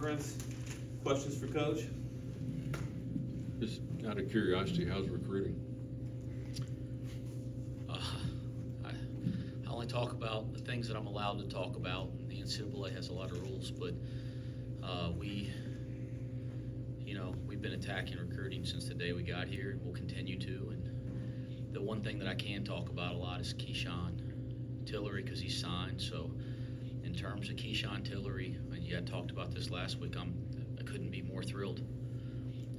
conference. Questions for Coach? Just out of curiosity, how's recruiting? I only talk about the things that I'm allowed to talk about. The NCAA has a lot of rules, but we've been attacking recruiting since the day we got here, and we'll continue to. And the one thing that I can talk about a lot is Keyshawn Tillery, because he's signed. So in terms of Keyshawn Tillery, I talked about this last week, I couldn't be more thrilled.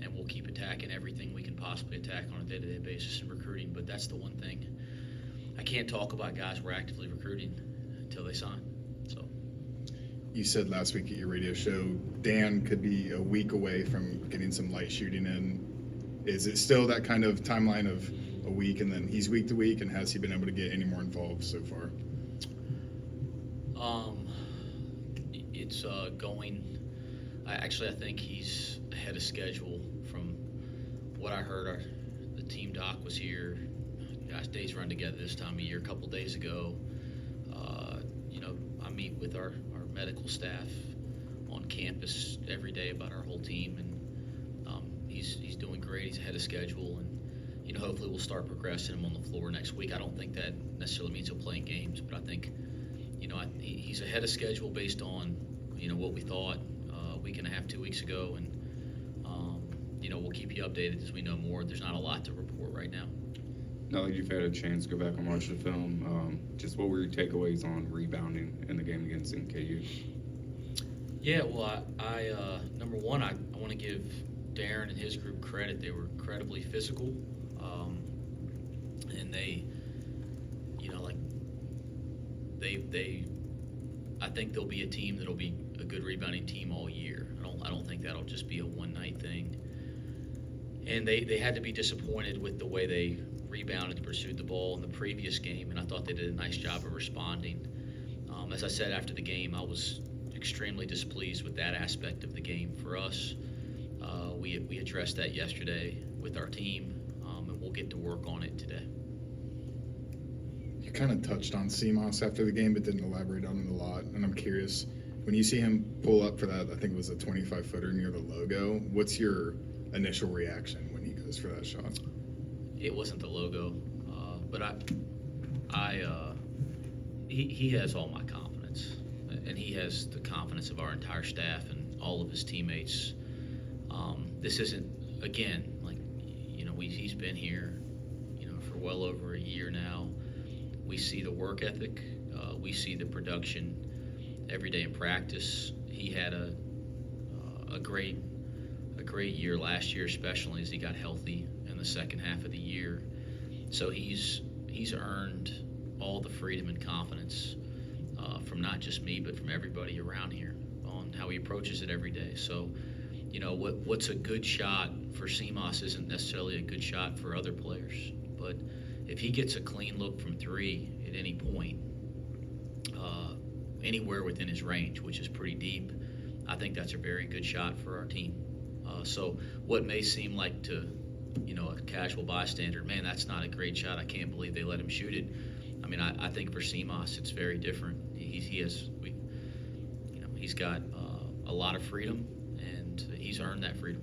And we'll keep attacking everything we can possibly attack on a day-to-day basis in recruiting. But that's the one thing. I can't talk about guys we're actively recruiting until they sign. So. You said last week at your radio show, Dan could be a week away from getting some light shooting in. Is it still that kind of timeline of a week and then he's week to week, and has he been able to get any more involved so far? It's going. I think he's ahead of schedule from what I heard. The team doc was here. Guys, days run together this time of year. A couple days ago, I meet with our medical staff on campus every day about our whole team, and he's doing great. He's ahead of schedule, and hopefully we'll start progressing him on the floor next week. I don't think that necessarily means he'll play in games, but I think he's ahead of schedule based on what we thought a week and a half, 2 weeks ago, and we'll keep you updated as we know more. There's not a lot to report right now. Now that you've had a chance to go back and watch the film, just what were your takeaways on rebounding in the game against NKU? Yeah, well, I number one, I want to give Darren and his group credit. They were incredibly physical, and I think they'll be a team that'll be a good rebounding team all year. I don't think that'll just be a one-night thing. And they had to be disappointed with the way they rebounded and pursued the ball in the previous game, and I thought they did a nice job of responding. As I said after the game, I was extremely displeased with that aspect of the game for us. We addressed that yesterday with our team, and we'll get to work on it today. You kind of touched on CMOS after the game, but didn't elaborate on it a lot. And I'm curious, when you see him pull up for that, I think it was a 25-footer near the logo, what's your initial reaction when he goes for that shot? It wasn't the logo, but he has all my confidence, and he has the confidence of our entire staff and all of his teammates. This isn't, again, he's been here, for well over a year now. We see the work ethic, we see the production every day in practice. He had a great year last year, especially as he got healthy in the second half of the year. So he's earned all the freedom and confidence from not just me, but from everybody around here on how he approaches it every day. So, what's a good shot for CMOS isn't necessarily a good shot for other players. But if he gets a clean look from three at any point, anywhere within his range, which is pretty deep, I think that's a very good shot for our team. So what may seem like to, a casual bystander, man, that's not a great shot. I can't believe they let him shoot it. I mean, I think for CMOS, it's very different. He's got a lot of freedom, and he's earned that freedom.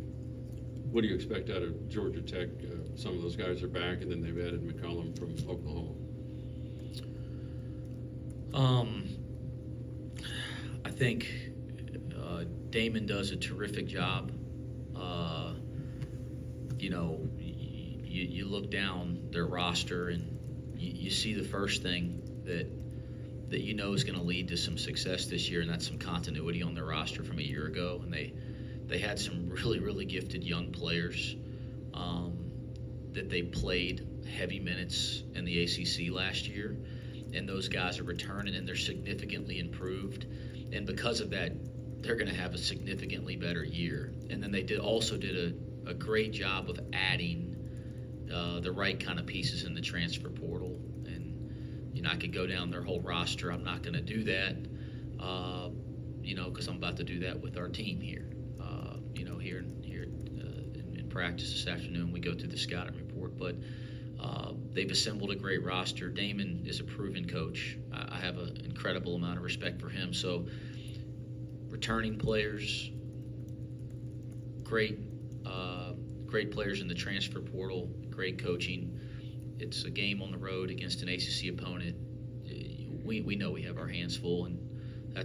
What do you expect out of Georgia Tech? Some of those guys are back, and then they've added McCollum from Oklahoma. I think Damon does a terrific job. You look down their roster and you see the first thing that is going to lead to some success this year, and that's some continuity on their roster from a year ago. And they had some really, really gifted young players that they played heavy minutes in the ACC last year, and those guys are returning, and they're significantly improved. And because of that, they're going to have a significantly better year. And then they also did a great job of adding the right kind of pieces in the transfer portal. And, I could go down their whole roster. I'm not going to do that, because I'm about to do that with our team here. Here in practice this afternoon, we go through the scouting report. But they've assembled a great roster. Damon is a proven coach. I have an incredible amount of respect for him. So returning players, great players in the transfer portal, great coaching. It's a game on the road against an ACC opponent. We know we have our hands full, and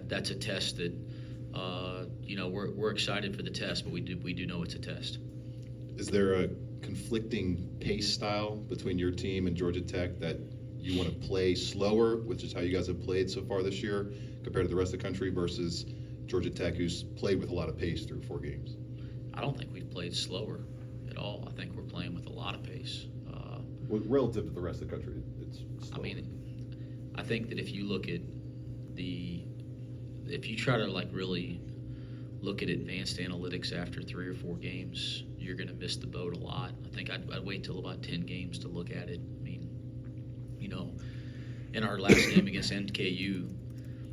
that's a test that we're excited for the test, but we do know it's a test. Is there a conflicting pace style between your team and Georgia Tech that you want to play slower, which is how you guys have played so far this year, compared to the rest of the country, versus Georgia Tech, who's played with a lot of pace through 4 games? I don't think we've played slower at all. I think we're playing with a lot of pace. Well, relative to the rest of the country, it's slower. I mean, I think that if you look at if you try to really look at advanced analytics after 3 or 4 games, you're going to miss the boat a lot. I think I'd wait till about 10 games to look at it. I mean, in our last game against NKU,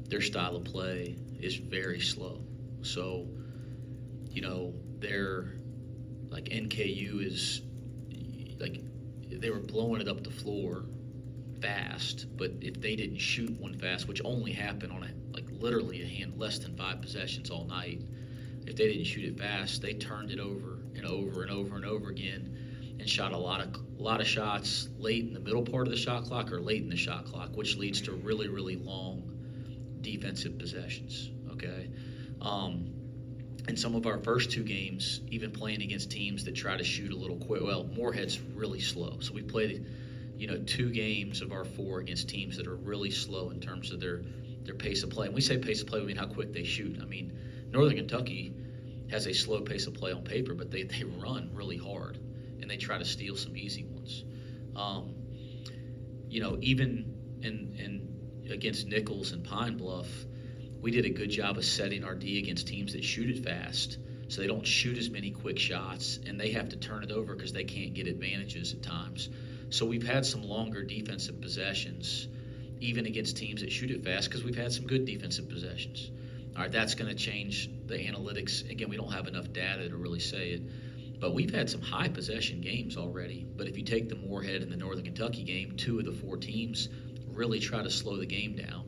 their style of play is very slow. So, they're like NKU is like they were blowing it up the floor fast, but if they didn't shoot one fast, which only happened on literally less than 5 possessions all night, if they didn't shoot it fast, they turned it over and over and over and over again, and shot a lot of shots late in the middle part of the shot clock or late in the shot clock, which leads to really, really long defensive possessions. Okay. In some of our first 2 games, even playing against teams that try to shoot a little quick, Moorhead's really slow. So we played, 2 games of our 4 against teams that are really slow in terms of their pace of play. And we say pace of play, we mean how quick they shoot. I mean, Northern Kentucky has a slow pace of play on paper, but they run really hard, and they try to steal some easy ones. Even in against Nichols and Pine Bluff, we did a good job of setting our D against teams that shoot it fast, so they don't shoot as many quick shots, and they have to turn it over because they can't get advantages at times. So we've had some longer defensive possessions, even against teams that shoot it fast, because we've had some good defensive possessions. All right, that's going to change the analytics. Again, we don't have enough data to really say it, but we've had some high possession games already. But if you take the Moorhead and the Northern Kentucky game, 2 of the 4 teams really try to slow the game down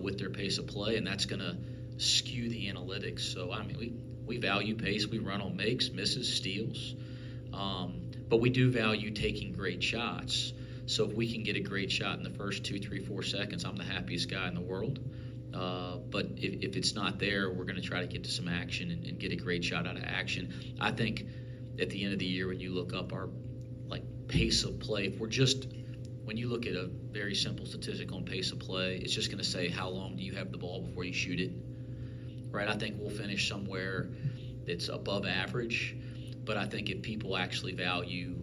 with their pace of play, and that's going to skew the analytics. So, I mean, we value pace. We run on makes, misses, steals, but we do value taking great shots. So if we can get a great shot in the first 2, 3, 4 seconds, I'm the happiest guy in the world. But if it's not there, we're going to try to get to some action and get a great shot out of action. I think at the end of the year, when you look up our pace of play, when you look at a very simple statistic on pace of play, it's just going to say how long do you have the ball before you shoot it, right? I think we'll finish somewhere that's above average, but I think if people actually value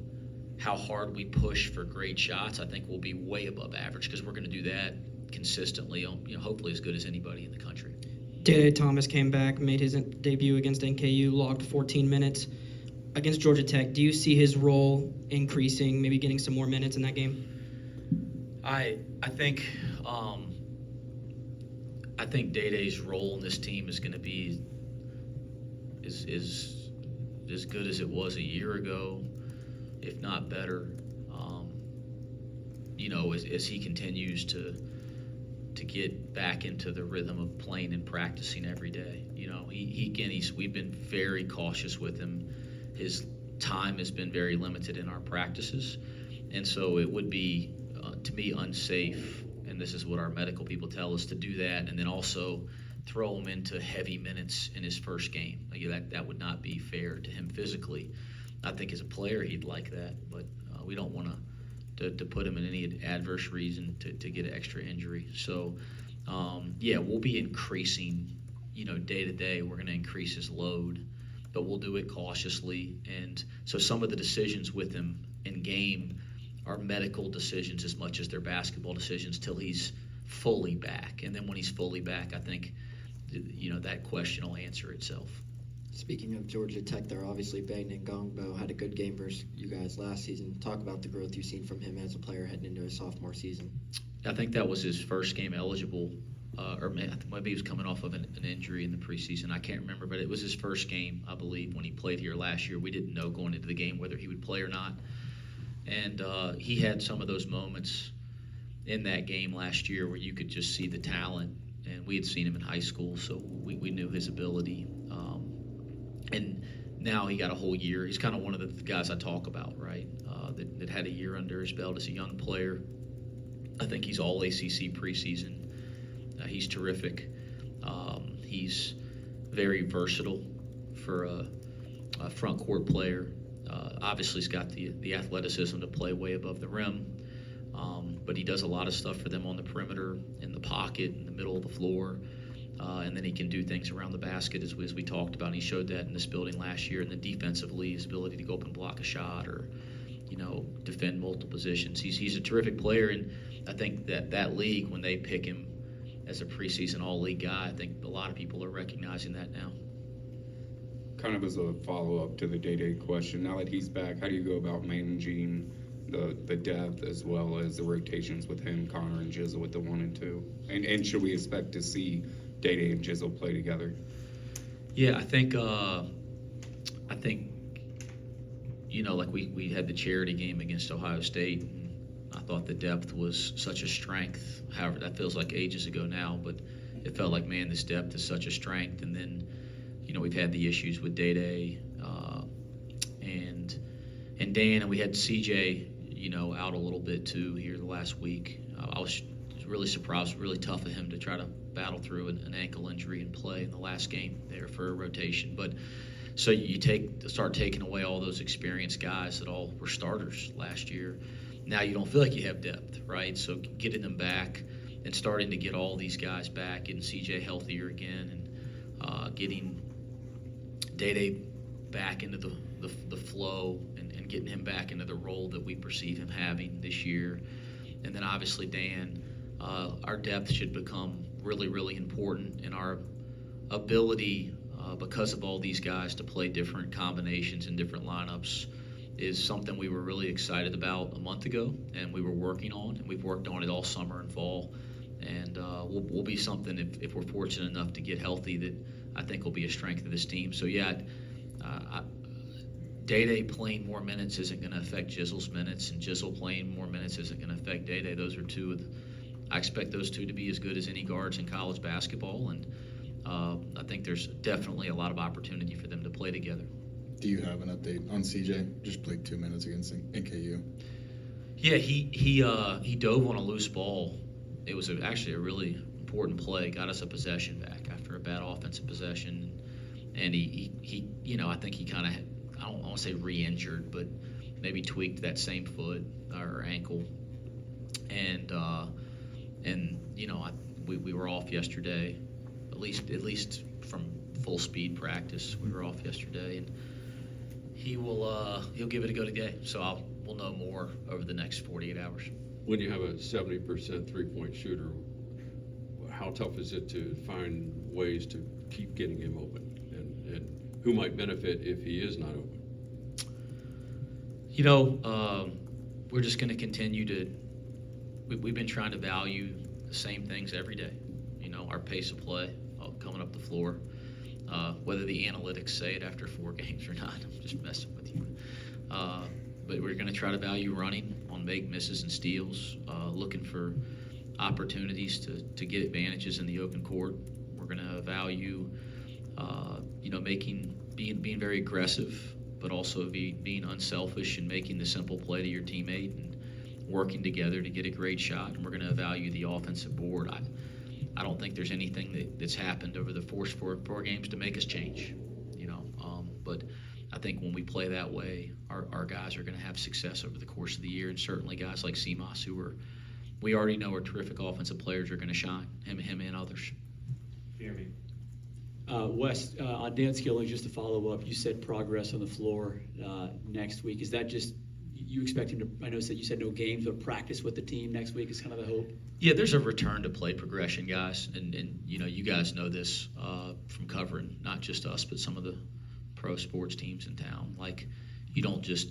how hard we push for great shots, I think we'll be way above average, because we're going to do that consistently, hopefully as good as anybody in the country. DayDay Thomas came back, made his debut against NKU, logged 14 minutes. Against Georgia Tech, do you see his role increasing, maybe getting some more minutes in that game? I think DayDay's role in this team is going to be is as good as it was a year ago, if not better. As he continues to get back into the rhythm of playing and practicing every day. We've been very cautious with him. His time has been very limited in our practices, and so it would be to me unsafe, and this is what our medical people tell us, to do that and then also throw him into heavy minutes in his first game. That would not be fair to him physically. I think as a player he'd like that, but we don't want to put him in any adverse reason to get an extra injury. So we'll be increasing, day to day. We're going to increase his load, but we'll do it cautiously. And so some of the decisions with him in game are medical decisions as much as they're basketball decisions till he's fully back. And then when he's fully back, I think, that question will answer itself. Speaking of Georgia Tech, they're obviously Baden Ngongbo had a good game versus you guys last season. Talk about the growth you've seen from him as a player heading into his sophomore season. I think that was his first game eligible, or maybe he was coming off of an injury in the preseason. I can't remember, but it was his first game, I believe, when he played here last year. We didn't know going into the game whether he would play or not. And he had some of those moments in that game last year where you could just see the talent, and we had seen him in high school, so we knew his ability. And Now he got a whole year. He's kind of one of the guys I talk about, right? That had a year under his belt as a young player. I think he's all ACC preseason. He's terrific. He's very versatile for a front court player. Obviously, he's got the athleticism to play way above the rim, but he does a lot of stuff for them on the perimeter, in the pocket, in the middle of the floor, and then he can do things around the basket, as we talked about. And he showed that in this building last year. And then defensively, his ability to go up and block a shot, or defend multiple positions. He's a terrific player, and I think that league, when they pick him as a preseason all-league guy, I think a lot of people are recognizing that now. Kind of as a follow-up to the DayDay question, now that he's back, how do you go about managing the depth as well as the rotations with him, Connor, and Jizzle with the 1 and 2? And should we expect to see DayDay and Jizzle play together? Yeah, I think like we had the charity game against Ohio State, and I thought the depth was such a strength. However, that feels like ages ago now, but it felt like, man, this depth is such a strength. And then, we've had the issues with DayDay and Dan, and we had CJ, out a little bit too here the last week. I was really surprised. Really tough of him to try to battle through an ankle injury and play in the last game there for a rotation. But so you start taking away all those experienced guys that all were starters last year. Now you don't feel like you have depth, right? So getting them back and starting to get all these guys back, getting CJ healthier again, and getting DayDay back into the flow, and getting him back into the role that we perceive him having this year. And then obviously Dan, our depth should become really, really important in our ability, because of all these guys, to play different combinations and different lineups is something we were really excited about a month ago, and we were working on, and we've worked on it all summer and fall. And will be something, if we're fortunate enough to get healthy, that I think will be a strength of this team. So yeah, DayDay playing more minutes isn't going to affect Jizzle's minutes, and Jizzle playing more minutes isn't going to affect DayDay. Those are I expect those two to be as good as any guards in college basketball, and I think there's definitely a lot of opportunity for them to play together. Do you have an update on CJ? Just played 2 minutes against NKU. Yeah, he dove on a loose ball. It was actually a really important play. Got us a possession back after a bad offensive possession, and he I think he kind of, I don't want to say re-injured, but maybe tweaked that same foot or ankle, and we were off yesterday, at least from full speed practice. We were off yesterday, and he'll give it a go today. So we'll know more over the next 48 hours. When you have a 70% three-point shooter, how tough is it to find ways to keep getting him open, and who might benefit if he is not open? We're just going to continue to. We've been trying to value the same things every day. Our pace of play, coming up the floor. Whether the analytics say it after 4 games or not, I'm just messing with you. But we're going to try to value running on make, misses, and steals, looking for opportunities to get advantages in the open court. We're going to value, being very aggressive, but also being unselfish and making the simple play to your teammate and working together to get a great shot. And we're going to value the offensive board. I don't think there's anything that's happened over the first four games to make us change, but I think when we play that way, our guys are going to have success over the course of the year, and certainly guys like Seamas, who we already know are terrific offensive players, are going to shine, him and others. Jeremy. Wes, on Dan Skilling, just to follow up, you said progress on the floor next week. Is that just you expect him to? I know that you said no games, but practice with the team next week is kind of the hope. Yeah, there's a return to play progression, guys, and you guys know this from covering not just us, but some of the pro sports teams in town. Like, you don't just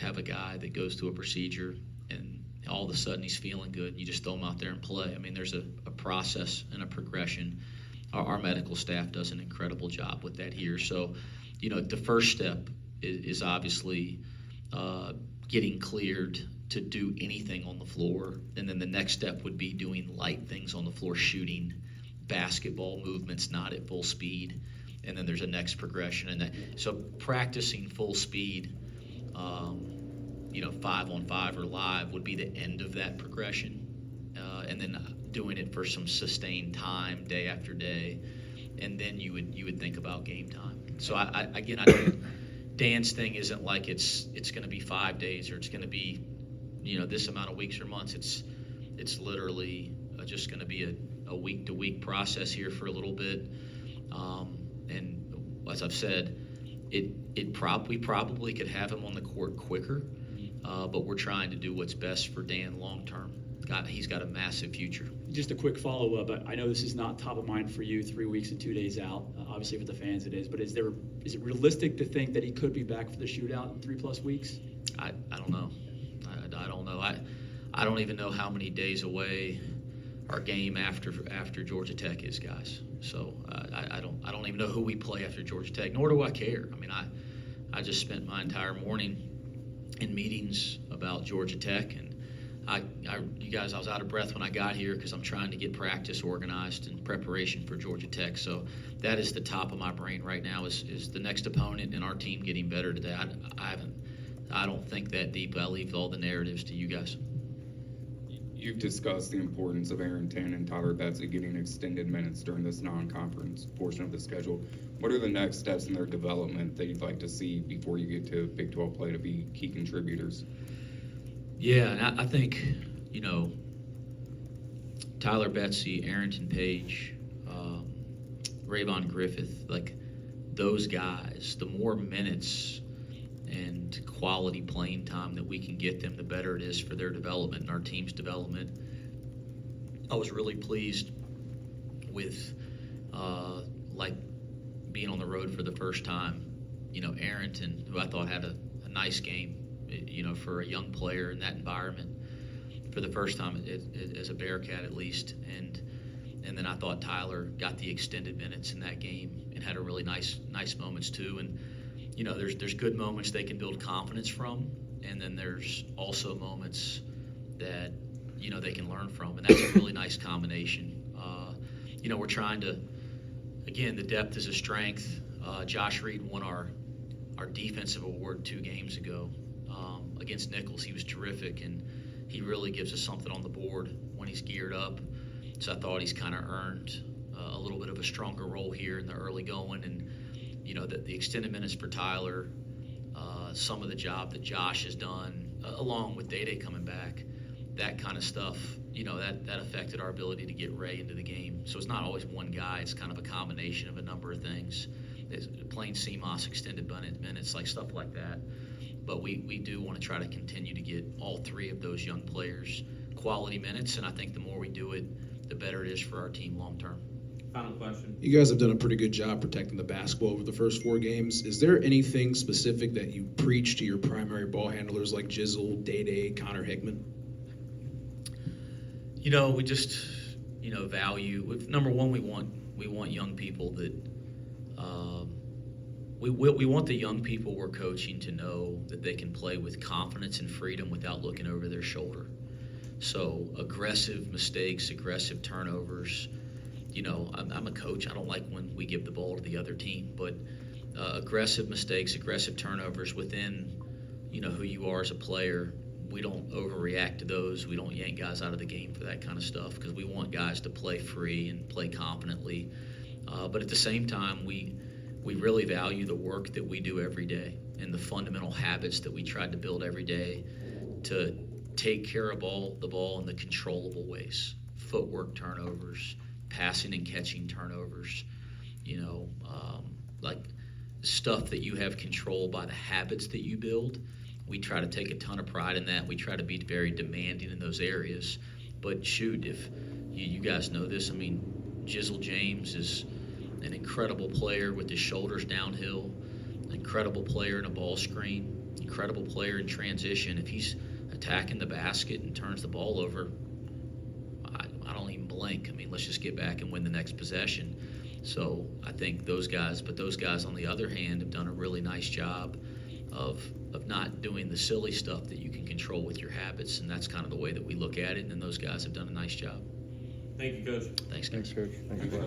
have a guy that goes through a procedure and all of a sudden he's feeling good. You just throw him out there and play. I mean, there's a process and a progression. Our medical staff does an incredible job with that here. So, the first step is obviously getting cleared to do anything on the floor. And then the next step would be doing light things on the floor, shooting basketball movements, not at full speed. and then there's a next progression, and that. So practicing full speed, 5-on-5 or live would be the end of that progression, and then doing it for some sustained time, day after day, and then you would think about game time. So I don't. Dan's thing isn't like it's going to be 5 days or it's going to be, this amount of weeks or months. It's literally just going to be a week-to-week process here for a little bit. And as I've said, we probably could have him on the court quicker, but we're trying to do what's best for Dan long-term. He's got a massive future. Just a quick follow-up. I know this is not top of mind for you 3 weeks and 2 days out. Obviously, for the fans it is. But is it realistic to think that he could be back for the shootout in 3+ weeks? I don't know. I don't know. I don't even know how many days away our game after Georgia Tech is, guys. So I don't even know who we play after Georgia Tech, nor do I care. I mean, I just spent my entire morning in meetings about Georgia Tech, and you guys, I was out of breath when I got here because I'm trying to get practice organized in preparation for Georgia Tech. So that is the top of my brain right now is the next opponent and our team getting better today. I don't think that deep. I leave all the narratives to you guys. You've discussed the importance of Aaron Tan and Tyler Betsy getting extended minutes during this non-conference portion of the schedule. What are the next steps in their development that you'd like to see before you get to Big 12 play to be key contributors? Yeah, and I think, Tyler Betsy, Arrington Page, Rayvon Griffith, like those guys, the more minutes and quality playing time that we can get them, the better it is for their development and our team's development. I was really pleased with, being on the road for the first time. Arrington, who I thought had a nice game, for a young player in that environment for the first time as a Bearcat at least. And then I thought Tyler got the extended minutes in that game and had a really nice moments too. And, there's good moments they can build confidence from. And then there's also moments that, they can learn from. And that's a really nice combination. We're trying to, again, the depth is a strength. Josh Reed won our defensive award 2 games ago. Against Nichols, he was terrific, and he really gives us something on the board when he's geared up. So I thought he's kind of earned a little bit of a stronger role here in the early going. And, the extended minutes for Tyler, some of the job that Josh has done, along with DayDay coming back, that kind of stuff, that affected our ability to get Ray into the game. So it's not always one guy. It's kind of a combination of a number of things. It's playing CMOS extended minutes, like stuff like that. But we do want to try to continue to get all 3 of those young players quality minutes, and I think the more we do it, the better it is for our team long term. Final question. You guys have done a pretty good job protecting the basketball over the first 4 games. Is there anything specific that you preach to your primary ball handlers like Jizzle, DayDay, Connor Hickman? We just, value. Number one, we want young people that we want the young people we're coaching to know that they can play with confidence and freedom without looking over their shoulder. So aggressive mistakes, aggressive turnovers. I'm a coach. I don't like when we give the ball to the other team, but aggressive mistakes, aggressive turnovers within, who you are as a player. We don't overreact to those. We don't yank guys out of the game for that kind of stuff because we want guys to play free and play confidently. But at the same time, we really value the work that we do every day and the fundamental habits that we tried to build every day to take care of the ball in the controllable ways. Footwork turnovers, passing and catching turnovers, like stuff that you have control by the habits that you build. We try to take a ton of pride in that. We try to be very demanding in those areas. But shoot, if you guys know this, Jizzle James is an incredible player with his shoulders downhill, incredible player in a ball screen, incredible player in transition. If he's attacking the basket and turns the ball over, I don't even blink. Let's just get back and win the next possession. So I think those guys on the other hand have done a really nice job of not doing the silly stuff that you can control with your habits, and that's kind of the way that we look at it, and those guys have done a nice job. Thank you, Coach. Thanks, guys. Thanks, Coach. Thank you, guys.